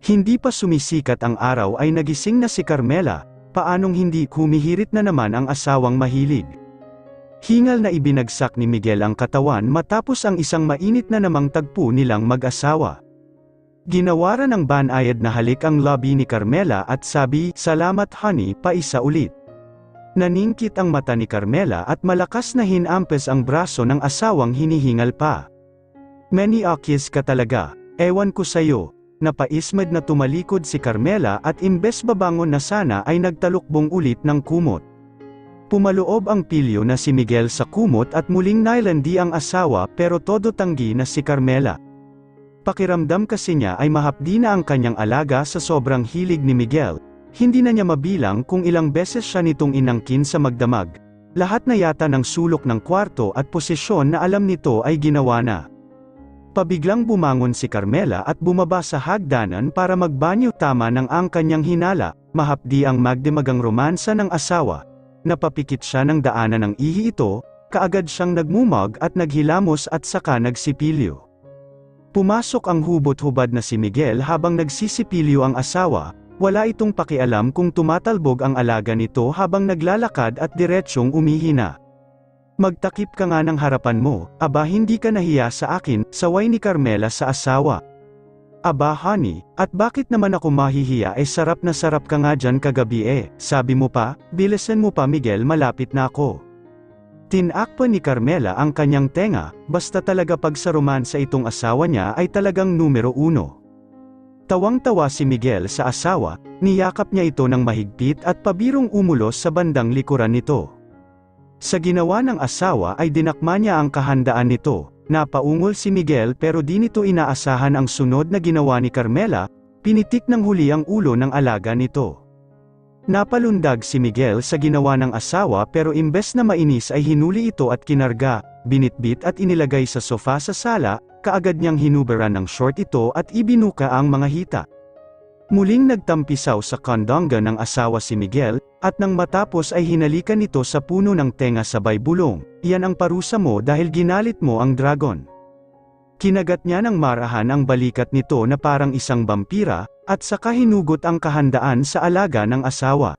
Hindi pa sumisikat ang araw ay nagising na si Carmela, paanong hindi humihirit na naman ang asawang mahilig. Hingal na ibinagsak ni Miguel ang katawan matapos ang isang mainit na namang tagpo nilang mag-asawa. Ginawaran ng banayad na halik ang labi ni Carmela at sabi, "Salamat honey, paisa ulit." Naningkit ang mata ni Carmela at malakas na hinampes ang braso ng asawang hinihingal pa. "Maniakis ka talaga, ewan ko sayo." Napaismed na tumalikod si Carmela at imbes babangon na sana ay nagtalukbong ulit ng kumot. Pumaloob ang pilyo na si Miguel sa kumot at muling nailandi ang asawa pero todo tanggi na si Carmela. Pakiramdam kasi niya ay mahapdi na ang kanyang alaga sa sobrang hilig ni Miguel. Hindi na niya mabilang kung ilang beses siya nitong inangkin sa magdamag. Lahat na yata ng sulok ng kwarto at posisyon na alam nito ay ginawa na. Pabiglang bumangon si Carmela at bumaba sa hagdanan para magbanyo tama ng ang kanyang hinala, mahapdi ang magdimagang romansa ng asawa. Napapikit siya ng daanan ng ihi ito, kaagad siyang nagmumag at naghilamos at saka nagsipilyo. Pumasok ang hubot-hubad na si Miguel habang nagsisipilyo ang asawa. Wala itong pakialam kung tumatalbog ang alaga nito habang naglalakad at diretsyong umihina. "Magtakip ka nga ng harapan mo, aba hindi ka nahiya sa akin," saway ni Carmela sa asawa. "Aba honey, at bakit naman ako mahihiya sarap na sarap ka nga dyan kagabi sabi mo pa, bilisan mo pa Miguel malapit na ako." Tinakpa ni Carmela ang kanyang tenga, basta talaga pag sa romansa itong asawa niya ay talagang numero 1. Tawang-tawa si Miguel sa asawa, niyakap niya ito ng mahigpit at pabirong umulos sa bandang likuran nito. Sa ginawa ng asawa ay dinakma niya ang kahandaan nito. Napaungol si Miguel pero di nito inaasahan ang sunod na ginawa ni Carmela, pinitik ng huli ang ulo ng alaga nito. Napalundag si Miguel sa ginawa ng asawa pero imbes na mainis ay hinuli ito at kinarga, binitbit at inilagay sa sofa sa sala, kaagad niyang hinuberan ng short ito at ibinuka ang mga hita. Muling nagtampisaw sa kandangga ng asawa si Miguel, at nang matapos ay hinalikan nito sa puno ng tenga sabay bulong, "Yan ang parusa mo dahil ginalit mo ang dragon." Kinagat niya ng marahan ang balikat nito na parang isang vampira, at saka hinugot ang kahandaan sa alaga ng asawa.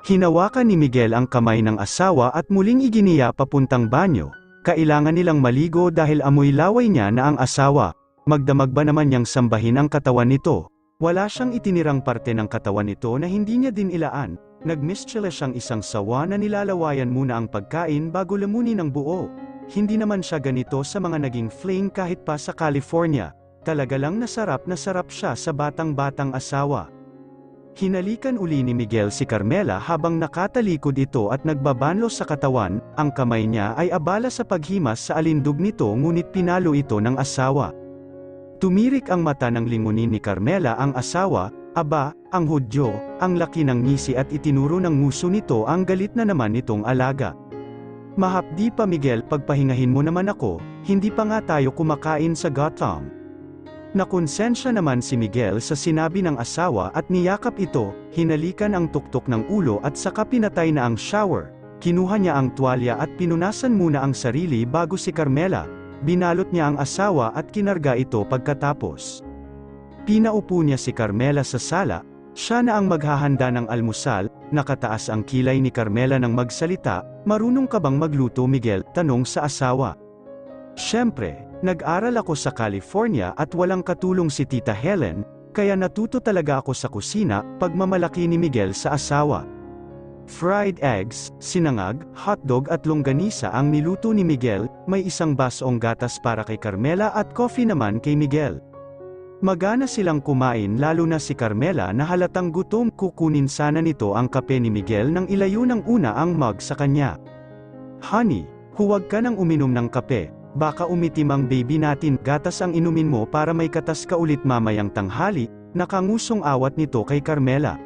Hinawakan ni Miguel ang kamay ng asawa at muling iginiya papuntang banyo. Kailangan nilang maligo dahil amoy laway niya na ang asawa. Magdamag ba naman niyang sambahin ang katawan nito? Wala siyang itinirang parte ng katawan nito na hindi niya din ilaan. Nagmistyela siyang isang sawa na nilalawayan muna ang pagkain bago lamunin ng buo. Hindi naman siya ganito sa mga naging fling kahit pa sa California. Talaga lang nasarap siya sa batang-batang asawa. Hinalikan uli ni Miguel si Carmela habang nakatalikod ito at nagbabanlo sa katawan, ang kamay niya ay abala sa paghimas sa alindog nito ngunit pinalo ito ng asawa. Tumirik ang mata ng lingunin ni Carmela ang asawa, aba, ang Hudyo, ang laki ng ngisi at itinuro ng nguso nito ang galit na naman nitong alaga. "Mahapdi pa Miguel pagpahingahin mo naman ako, hindi pa nga tayo kumakain sa Gotham." Nakonsensya naman si Miguel sa sinabi ng asawa at niyakap ito, hinalikan ang tuktok ng ulo at saka pinatay na ang shower. Kinuha niya ang tuwalya at pinunasan muna ang sarili bago si Carmela. Binalot niya ang asawa at kinarga ito pagkatapos. Pinaupo niya si Carmela sa sala, siya na ang maghahanda ng almusal. Nakataas ang kilay ni Carmela nang magsalita, "Marunong ka bang magluto Miguel?" tanong sa asawa. "Siyempre. Nag-aral ako sa California at walang katulong si Tita Helen, kaya natuto talaga ako sa kusina," pagmamalaki ni Miguel sa asawa. Fried eggs, sinangag, hotdog at longganisa ang niluto ni Miguel, may isang basong gatas para kay Carmela at coffee naman kay Miguel. Magana silang kumain lalo na si Carmela na halatang gutom. Kukunin sana nito ang kape ni Miguel nang ilayo ng una ang mug sa kanya. "Honey, huwag ka nang uminom ng kape. Baka umitim ang baby natin, gatas ang inumin mo para may katas ka ulit mamayang tanghali," nakangusong awat nito kay Carmela.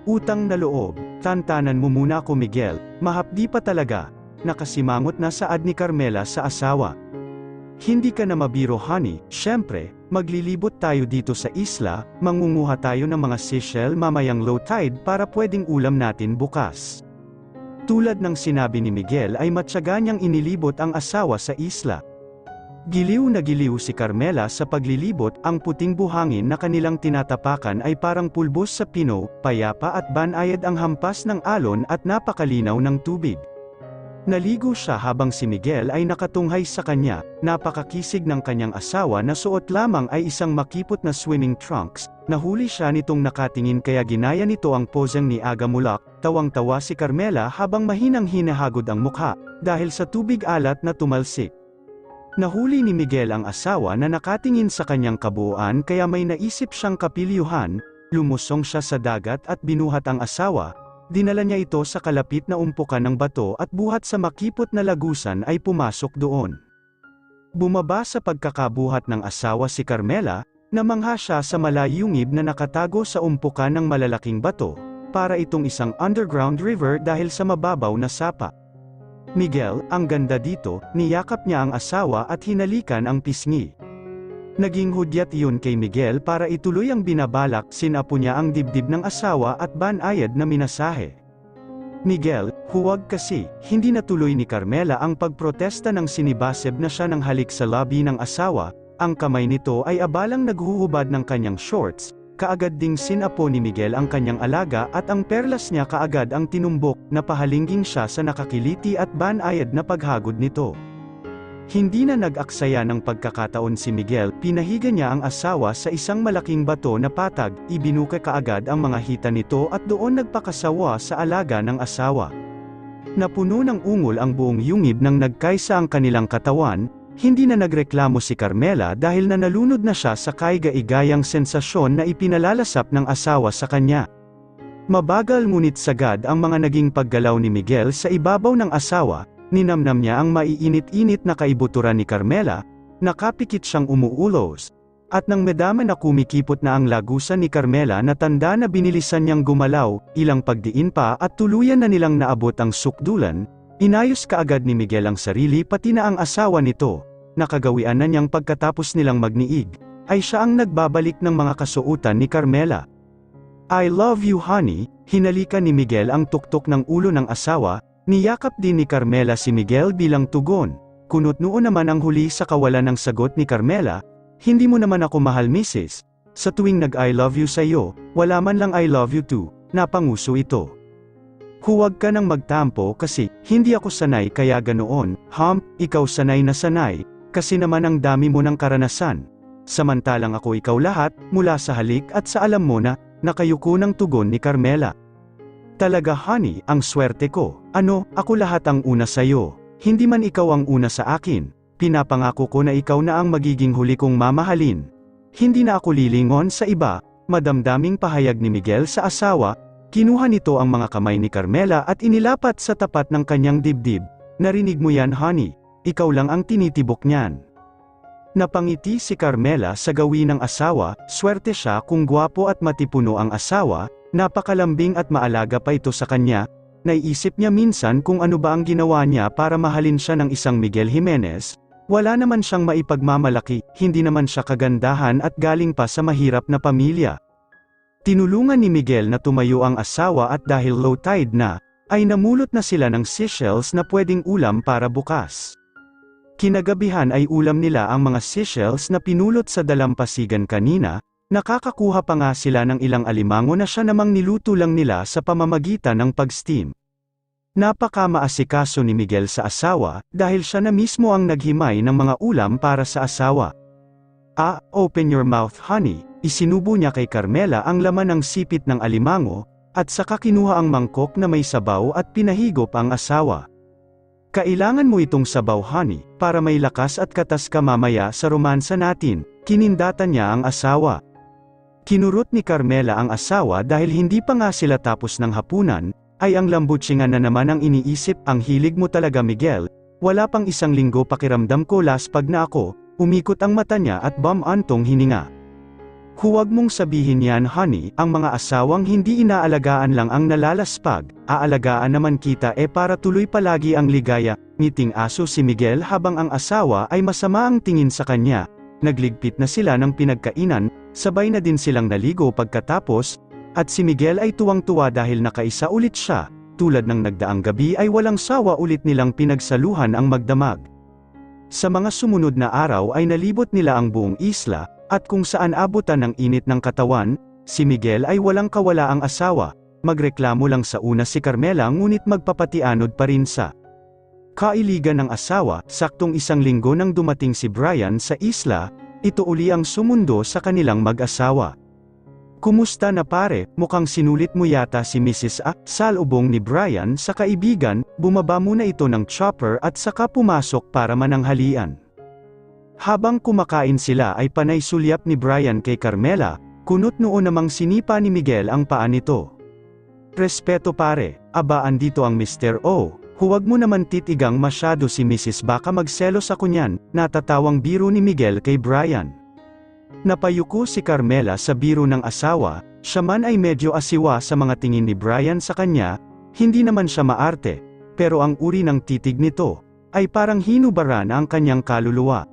"Utang na loob, tantanan mo muna ako Miguel, mahapdi pa talaga," nakasimangot na saad ni Carmela sa asawa. "Hindi ka na mabiro honey, syempre, maglilibot tayo dito sa isla, mangunguha tayo ng mga seashell mamayang low tide para pwedeng ulam natin bukas." Tulad ng sinabi ni Miguel ay matyaga niyang inilibot ang asawa sa isla. Giliw na giliw si Carmela sa paglilibot, ang puting buhangin na kanilang tinatapakan ay parang pulbos sa pino, payapa at banayad ang hampas ng alon at napakalinaw ng tubig. Naligo siya habang si Miguel ay nakatunghay sa kanya, napakakisig ng kanyang asawa na suot lamang ay isang makipot na swimming trunks, nahuli siya nitong nakatingin kaya ginaya nito ang poseng ni Aga Mulak, tawang-tawa si Carmela habang mahinang hinahagod ang mukha, dahil sa tubig alat na tumalsik. Nahuli ni Miguel ang asawa na nakatingin sa kanyang kabuuan kaya may naisip siyang kapilyuhan, lumusong siya sa dagat at binuhat ang asawa. Dinala niya ito sa kalapit na umpukan ng bato at buhat sa makipot na lagusan ay pumasok doon. Bumaba sa pagkakabuhat ng asawa si Carmela, namangha siya sa malayungib na nakatago sa umpukan ng malalaking bato, para itong isang underground river dahil sa mababaw na sapa. Miguel, ang ganda dito, niyakap niya ang asawa at hinalikan ang pisngi. Naging hudyat iyon kay Miguel para ituloy ang binabalak, sinapo niya ang dibdib ng asawa at banayad na minasahe. Miguel, huwag kasi, hindi natuloy ni Carmela ang pagprotesta ng sinibaseb na siya ng halik sa labi ng asawa, ang kamay nito ay abalang naghuhubad ng kanyang shorts, kaagad ding sinapo ni Miguel ang kanyang alaga at ang perlas niya kaagad ang tinumbok, napahalingging siya sa nakakiliti at banayad na paghagod nito. Hindi na nag-aksaya ng pagkakataon si Miguel, pinahiga niya ang asawa sa isang malaking bato na patag, ibinuka kaagad ang mga hita nito at doon nagpakasawa sa alaga ng asawa. Napuno ng ungol ang buong yungib nang nagkaisa ang kanilang katawan, hindi na nagreklamo si Carmela dahil na nalunod na siya sa kaiga-igayang sensasyon na ipinalalasap ng asawa sa kanya. Mabagal ngunit sagad ang mga naging paggalaw ni Miguel sa ibabaw ng asawa. Ninamnam niya ang maiinit-init na kaibuturan ni Carmela, nakapikit siyang umuulos, at nang madama na kumikipot na ang lagusan ni Carmela na tanda na binilisan niyang gumalaw, ilang pagdiin pa at tuluyan na nilang naabot ang sukdulan, inayos kaagad ni Miguel ang sarili pati na ang asawa nito, nakagawian na niyang pagkatapos nilang magniig, ay siya ang nagbabalik ng mga kasuotan ni Carmela. I love you honey, hinalikan ni Miguel ang tuktok ng ulo ng asawa. Niyakap din ni Carmela si Miguel bilang tugon, kunot noon naman ang huli sa kawalan ng sagot ni Carmela, hindi mo naman ako mahal Mrs. Sa tuwing nag-I love you sa'yo, wala man lang I love you too, napanguso ito. Huwag ka nang magtampo kasi, hindi ako sanay kaya ganoon, ikaw sanay na sanay, kasi naman ang dami mo ng karanasan. Samantalang ako ikaw lahat, mula sa halik at sa alam mo na, nakayuko ng tugon ni Carmela. Talaga honey, ang swerte ko. Ano, ako lahat ang una sa'yo. Hindi man ikaw ang una sa akin. Pinapangako ko na ikaw na ang magiging huli kong mamahalin. Hindi na ako lilingon sa iba, madamdaming pahayag ni Miguel sa asawa. Kinuha nito ang mga kamay ni Carmela at inilapat sa tapat ng kanyang dibdib. Narinig mo yan honey, ikaw lang ang tinitibok niyan. Napangiti si Carmela sa gawin ng asawa, swerte siya kung gwapo at matipuno ang asawa. Napakalambing at maalaga pa ito sa kanya, naiisip niya minsan kung ano ba ang ginawa niya para mahalin siya ng isang Miguel Jimenez, wala naman siyang maipagmamalaki, hindi naman siya kagandahan at galing pa sa mahirap na pamilya. Tinulungan ni Miguel na tumayo ang asawa at dahil low tide na, ay namulot na sila ng seashells na pwedeng ulam para bukas. Kinagabihan ay ulam nila ang mga seashells na pinulot sa dalampasigan kanina. Nakakakuha pa nga sila ng ilang alimango na siya namang niluto lang nila sa pamamagitan ng pag-steam. Napaka-maasikaso ni Miguel sa asawa, dahil siya na mismo ang naghimay ng mga ulam para sa asawa. Open your mouth honey, isinubo niya kay Carmela ang laman ng sipit ng alimango, at saka kinuha ang mangkok na may sabaw at pinahigop ang asawa. Kailangan mo itong sabaw honey, para may lakas at katas ka mamaya sa romansa natin, kinindatan niya ang asawa. Kinurot ni Carmela ang asawa dahil hindi pa nga sila tapos ng hapunan, ay ang lambutsingan na naman ang iniisip, ang hilig mo talaga Miguel, wala pang isang linggo pakiramdam ko laspag na ako, umikot ang mata niya at antong hininga. Huwag mong sabihin yan honey, ang mga asawang hindi inaalagaan lang ang nalalaspag, aalagaan naman kita para tuloy palagi ang ligaya, ngiting aso si Miguel habang ang asawa ay masama ang tingin sa kanya. Nagligpit na sila ng pinagkainan, sabay na din silang naligo pagkatapos, at si Miguel ay tuwang-tuwa dahil nakaisa ulit siya, tulad ng nagdaang gabi ay walang sawa ulit nilang pinagsaluhan ang magdamag. Sa mga sumunod na araw ay nalibot nila ang buong isla, at kung saan abutan ng init ng katawan, si Miguel ay walang kawalaang asawa. Magreklamo lang sa una si Carmela ngunit magpapatianod pa rin sa kailigan ng asawa. Saktong 1 linggo nang dumating si Brian sa isla, ito uli ang sumundo sa kanilang mag-asawa. "Kumusta na pare, mukhang sinulit mo yata si Mrs. A." Salubong ni Brian sa kaibigan, bumaba muna ito ng chopper at saka pumasok para mananghalian. Habang kumakain sila ay panay sulyap ni Brian kay Carmela, kunot noon namang sinipa ni Miguel ang paa nito. "Respeto pare, aba andito ang Mr. O, huwag mo naman titigang masyado si Mrs. baka magselos ako niyan." Natatawang biro ni Miguel kay Brian. Napayuko si Carmela sa biro ng asawa, siya man ay medyo asiwa sa mga tingin ni Brian sa kanya, hindi naman siya maarte, pero ang uri ng titig nito, ay parang hinubaran ang kanyang kaluluwa.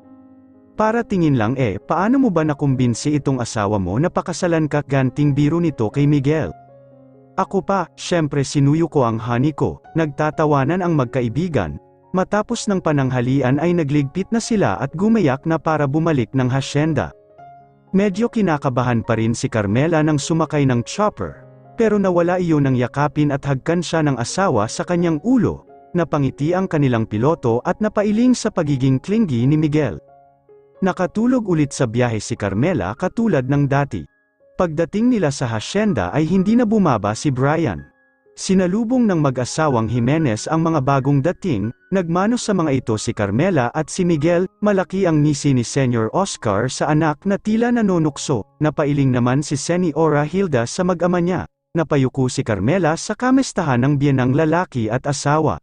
Para tingin lang paano mo ba nakumbinsi itong asawa mo na pakasalan ka? Ganting biro nito kay Miguel. "Ako pa, syempre sinuyo ko ang honey ko." Nagtatawanan ang magkaibigan. Matapos ng pananghalian ay nagligpit na sila at gumayak na para bumalik ng hasyenda. Medyo kinakabahan pa rin si Carmela nang sumakay ng chopper, pero nawala iyon nang yakapin at hagkan siya ng asawa sa kanyang ulo. Napangiti ang kanilang piloto at napailing sa pagiging clingy ni Miguel. Nakatulog ulit sa biyahe si Carmela katulad ng dati. Pagdating nila sa hasyenda ay hindi na bumaba si Brian. Sinalubong ng mag-asawang Jimenez ang mga bagong dating, nagmano sa mga ito si Carmela at si Miguel. Malaki ang ngisi ni Senyor Oscar sa anak na tila nanonukso. Napailing naman si Señora Hilda sa mag-ama niya. Napayuko si Carmela sa kamestahan ng biyenang lalaki at asawa.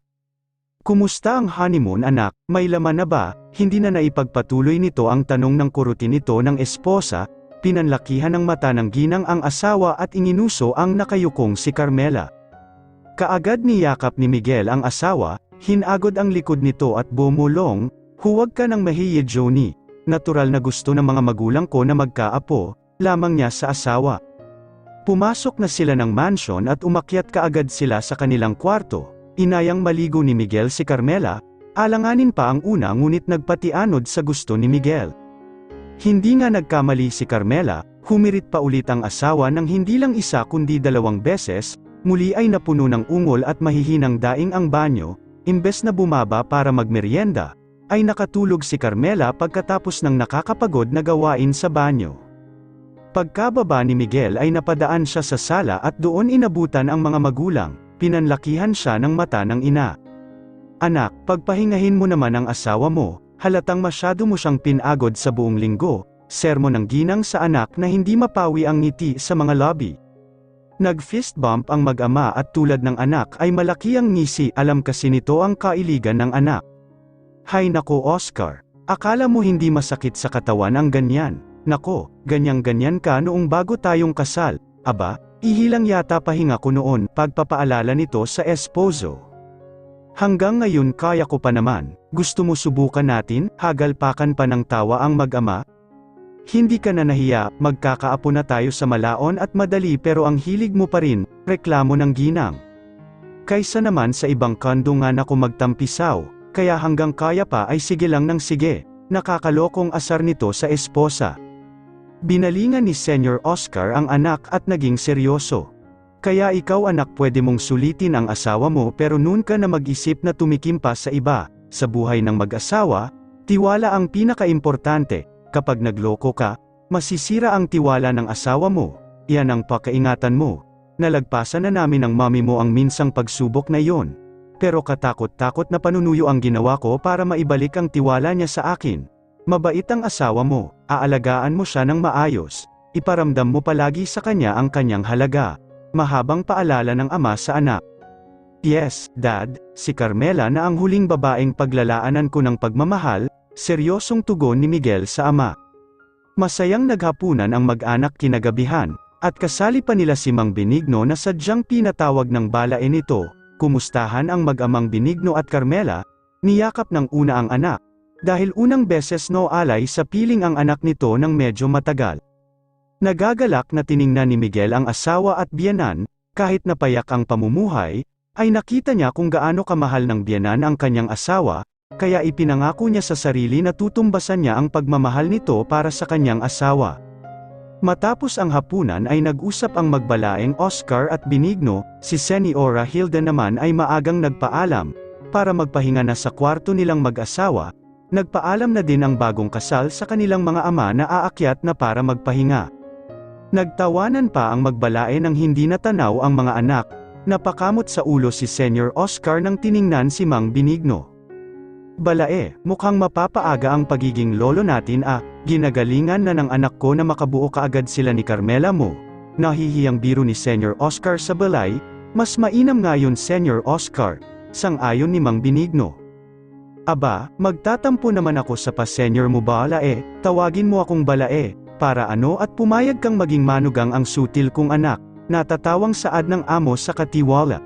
"Kumusta ang honeymoon anak, may laman na ba?" Hindi na naipagpatuloy nito ang tanong ng kurutin nito ng esposa. Pinanlakihan ng mata ng ginang ang asawa at inginuso ang nakayukong si Carmela. Kaagad niyakap ni Miguel ang asawa, hinagod ang likod nito at bumulong, "Huwag ka nang mahiya Johnny. Natural na gusto ng mga magulang ko na magkaapo," lamang niya sa asawa. Pumasok na sila ng mansion at umakyat kaagad sila sa kanilang kwarto. Inayang maligo ni Miguel si Carmela, alanganin pa ang una ngunit nagpatianod sa gusto ni Miguel. Hindi nga nagkamali si Carmela, humirit pa ulit ang asawa ng hindi lang 1 kundi 2 beses, muli ay napuno ng ungol at mahihinang daing ang banyo. Imbes na bumaba para magmeryenda, ay nakatulog si Carmela pagkatapos ng nakakapagod na gawain sa banyo. Pagkababa ni Miguel ay napadaan siya sa sala at doon inabutan ang mga magulang. Pinanlakihan siya ng mata ng ina. "Anak, pagpahingahin mo naman ang asawa mo, halatang masyado mo siyang pinagod sa buong linggo." Sermon ng ginang sa anak na hindi mapawi ang ngiti sa mga lobby. Nag-fist bump ang mag-ama at tulad ng anak ay malaki ang ngisi. Alam kasi nito ang kailigan ng anak. "Hay nako Oscar, akala mo hindi masakit sa katawan ang ganyan? Nako, ganyang-ganyan ka noong bago tayong kasal." "Aba, ihilang yata pahinga ko noon." Pagpapaalala nito sa esposo. "Hanggang ngayon kaya ko pa naman, gusto mo subukan natin?" Hagalpakan pa ng tawa ang mag-ama. "Hindi ka na nahiya, magkakaapo na tayo sa malaon at madali pero ang hilig mo pa rin," reklamo ng ginang. "Kaysa naman sa ibang kondo nga nako magtampisaw, kaya hanggang kaya pa ay sige lang ng sige." Nakakalokong asar nito sa esposa. Binalingan ni Senyor Oscar ang anak at naging seryoso. "Kaya ikaw anak pwede mong sulitin ang asawa mo pero noon ka na mag-isip na tumikim pa sa iba. Sa buhay ng mag-asawa, tiwala ang pinakaimportante. Kapag nagloko ka, masisira ang tiwala ng asawa mo. Iyan ang pakaingatan mo. Nalagpasan na namin ng mami mo ang minsang pagsubok na iyon. Pero katakot-takot na panunuyo ang ginawa ko para maibalik ang tiwala niya sa akin. Mabait ang asawa mo, aalagaan mo siya ng maayos. Iparamdam mo palagi sa kanya ang kanyang halaga." Mahabang paalala ng ama sa anak. "Yes, Dad," si Carmela na ang huling babaeng paglalaanan ko ng pagmamahal, seryosong tugon ni Miguel sa ama. Masayang naghapunan ang mag-anak kinagabihan, at kasali pa nila si Mang Benigno na sadyang pinatawag ng balae nito. Kumustahan ang mag-amang Benigno at Carmela, niyakap ng una ang anak, dahil unang beses alay sa piling ang anak nito ng medyo matagal. Nagagalak na tiningnan ni Miguel ang asawa at biyenan, kahit napayak ang pamumuhay, ay nakita niya kung gaano kamahal ng biyenan ang kanyang asawa, kaya ipinangako niya sa sarili na tutumbasan niya ang pagmamahal nito para sa kanyang asawa. Matapos ang hapunan ay nag-usap ang magbalaeng Oscar at Benigno, si Señora Hilda naman ay maagang nagpaalam, para magpahinga na sa kwarto nilang mag-asawa. Nagpaalam na din ang bagong kasal sa kanilang mga ama na aakyat na para magpahinga. Nagtawanan pa ang magbalae nang hindi natanaw ang mga anak. Napakamot sa ulo si Senyor Oscar nang tiningnan si Mang Benigno. Balae, mukhang mapapaaga ang pagiging lolo natin ginagalingan na ng anak ko na makabuo kaagad sila ni Carmela mo. Nahihiyang biro ni Senyor Oscar sa balay, mas mainam nga yun Senyor Oscar, sang-ayon ni Mang Benigno. Aba, magtatampo naman ako sa pa-senyor mo balae, tawagin mo akong balae, para ano at pumayag kang maging manugang ang sutil kong anak, natatawang saad ng amo sa katiwala.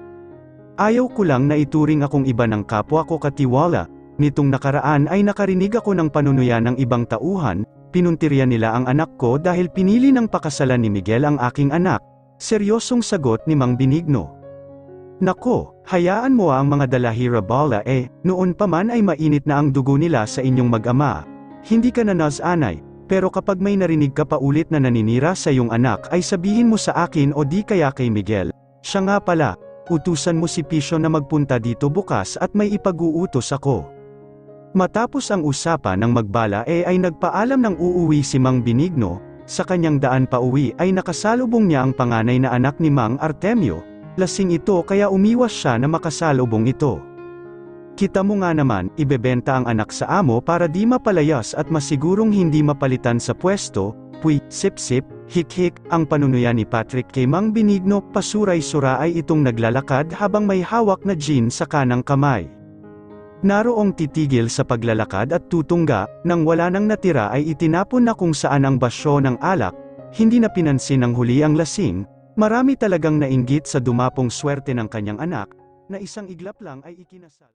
Ayaw ko lang na ituring akong iba ng kapwa ko katiwala. Nitong nakaraan ay nakarinig ako ng panunuya ng ibang tauhan, pinuntirya nila ang anak ko dahil pinili ng pakasalan ni Miguel ang aking anak, seryosong sagot ni Mang Benigno. Nako, hayaan mo ang mga dalahira bala noon pa man ay mainit na ang dugo nila sa inyong mag-ama. Hindi ka na nasanay, pero kapag may narinig ka pa ulit na naninira sa iyong anak ay sabihin mo sa akin o di kaya kay Miguel. Siya nga pala, utusan mo si Pisyo na magpunta dito bukas at may ipag-uutos ako. Matapos ang usapan ng magbala ay nagpaalam ng uuwi si Mang Benigno, sa kanyang daan pa uwi ay nakasalubong niya ang panganay na anak ni Mang Artemio, lasing ito kaya umiwas siya na makasalubong ito. Kita mo nga naman, ibebenta ang anak sa amo para di mapalayas at masigurong hindi mapalitan sa pwesto, puy, sip-sip, hik-hik, ang panunuya ni Patrick kay Mang Benigno, pasuray-suray itong naglalakad habang may hawak na gin sa kanang kamay. Naroong titigil sa paglalakad at tutungga, nang wala nang natira ay itinapon na kung saan ang basyo ng alak, hindi na pinansin ng huli ang lasing, marami talagang nainggit sa dumapong swerte ng kanyang anak, na isang iglap lang ay ikinasal.